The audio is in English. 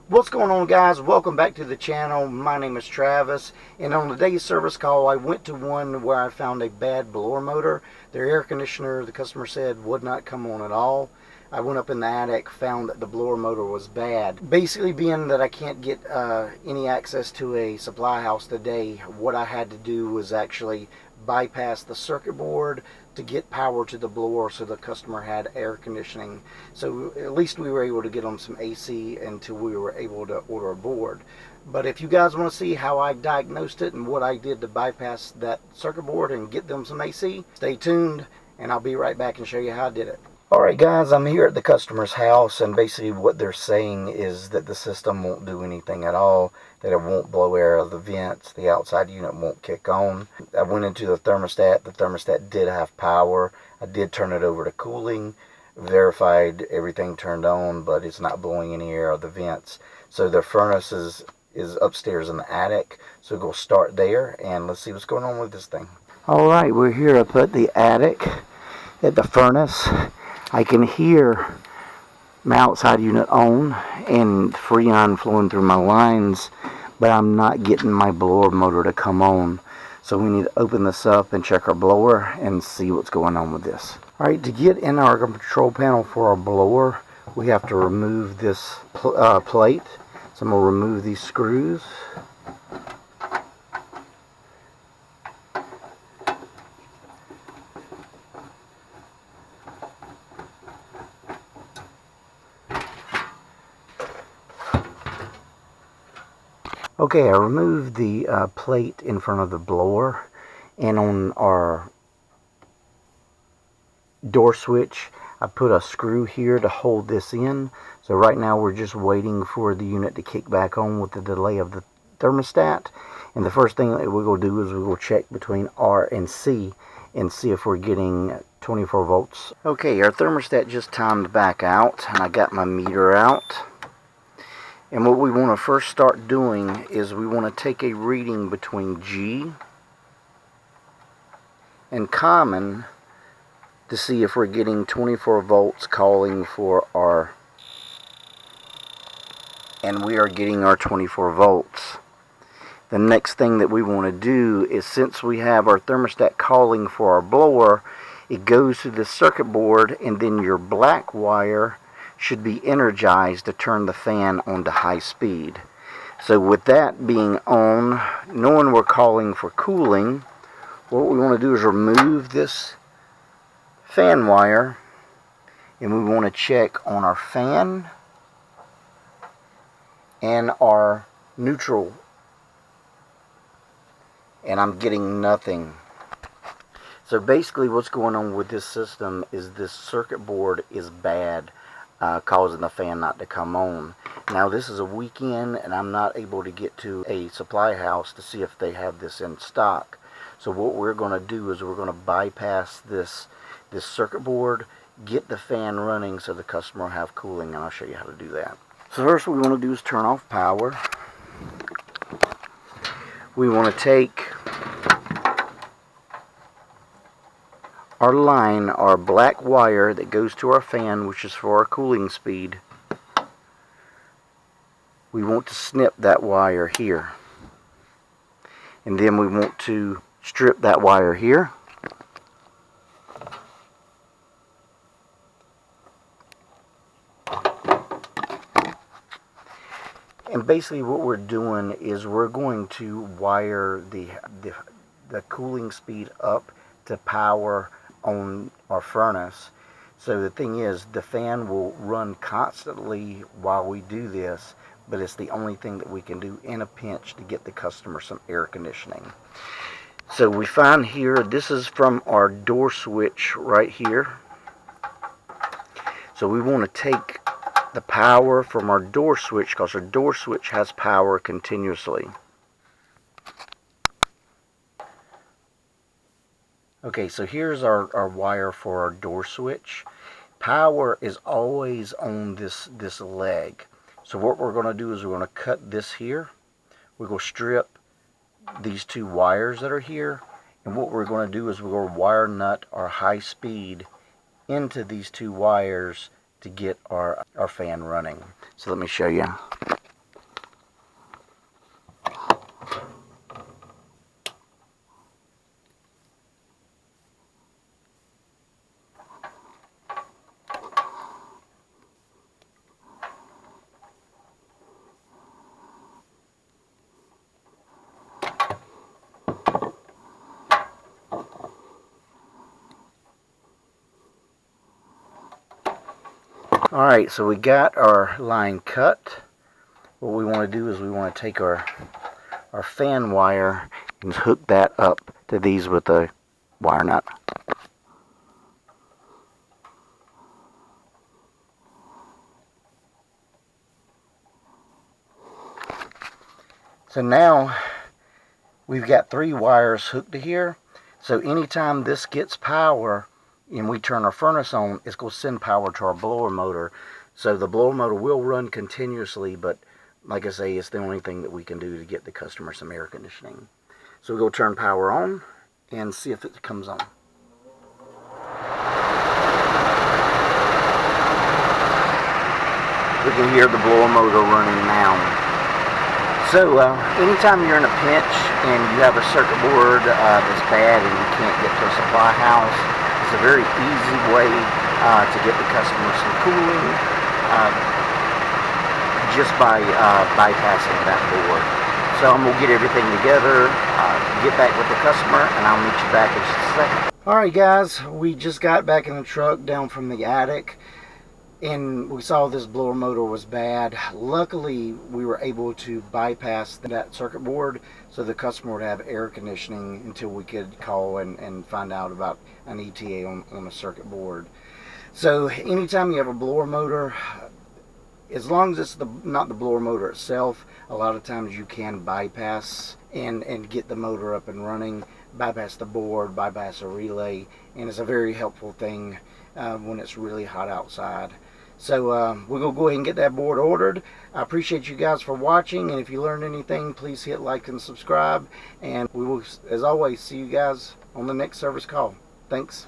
What's going on, guys? Welcome back to the channel. My name is Travis, and on today's service call I went to one where I found a bad blower motor. Their air conditioner, the customer said, would not come on at all. I went up in the attic, found that the blower motor was bad. Basically, being that I can't get any access to a supply house today, what I had to do was actually bypass the circuit board to get power to the blower so the customer had air conditioning. So at least we were able to get them some AC until we were able to order a board. But if you guys want to see how I diagnosed it and what I did to bypass that circuit board and get them some AC, stay tuned and I'll be right back and show you how I did it. Alright guys, I'm here at the customer's house, and basically what they're saying is that the system won't do anything at all, that it won't blow air out of the vents, the outside unit won't kick on. I went into the thermostat did have power. I did turn it over to cooling, verified everything turned on, but it's not blowing any air out of the vents. So the furnace is upstairs in the attic, so we'll start there and let's see what's going on with this thing. Alright, we're here up at the attic at the furnace. I can hear my outside unit on and Freon flowing through my lines, but I'm not getting my blower motor to come on. So we need to open this up and check our blower and see what's going on with this. Alright, to get in our control panel for our blower, we have to remove this plate. So I'm going to remove these screws. Okay, I removed the plate in front of the blower, and on our door switch I put a screw here to hold this in. So right now we're just waiting for the unit to kick back on with the delay of the thermostat, and the first thing that we're going to do is we're going to check between R and C and see if we're getting 24 volts. Okay, our thermostat just timed back out and I got my meter out. And what we want to first start doing is we want to take a reading between G and common to see if we're getting 24 volts calling for our, and we are getting our 24 volts. The next thing that we want to do is, since we have our thermostat calling for our blower, it goes to the circuit board, and then your black wire should be energized to turn the fan on to high speed. So with that being on, knowing we're calling for cooling, what we want to do is remove this fan wire, and we want to check on our fan and our neutral, and I'm getting nothing. So basically what's going on with this system is this circuit board is bad, causing the fan not to come on. Now this is a weekend and I'm not able to get to a supply house to see if they have this in stock. So what we're going to do is we're going to bypass this circuit board, get the fan running so the customer will have cooling, and I'll show you how to do that. So first what we want to do is turn off power. We want to take our line, our black wire that goes to our fan, which is for our cooling speed. We want to snip that wire here, and then we want to strip that wire here. And basically what we're doing is we're going to wire the cooling speed up to power on our furnace. So the thing is, the fan will run constantly while we do this, but it's the only thing that we can do in a pinch to get the customer some air conditioning. So we find here, this is from our door switch right here. So we want to take the power from our door switch, because our door switch has power continuously. Okay, so here's our wire for our door switch. Power is always on this leg. So what we're going to do is we're going to cut this here. We're going to strip these two wires that are here. And what we're going to do is we're going to wire nut our high speed into these two wires to get our fan running. So let me show you. Alright, so we got our line cut. What we want to do is we want to take our fan wire and hook that up to these with a wire nut. So now we've got 3 wires hooked to here. So anytime this gets power and we turn our furnace on, it's going to send power to our blower motor. So the blower motor will run continuously, but like I say, it's the only thing that we can do to get the customer some air conditioning. So we'll go turn power on and see if it comes on. We can hear the blower motor running now. So anytime you're in a pinch and you have a circuit board that's bad and you can't get to a supply house, it's a very easy way to get the customer some cooling just by bypassing that board. So I'm going to get everything together, get back with the customer, and I'll meet you back in just a second. Alright guys, we just got back in the truck down from the attic, and we saw this blower motor was bad. Luckily, we were able to bypass that circuit board so the customer would have air conditioning until we could call and find out about an ETA on a circuit board. So anytime you have a blower motor, as long as it's not the blower motor itself, a lot of times you can bypass and get the motor up and running, bypass the board, bypass a relay, and it's a very helpful thing when it's really hot outside. So we're going to go ahead and get that board ordered. I appreciate you guys for watching, and if you learned anything, please hit like and subscribe, and we will, as always, see you guys on the next service call. Thanks.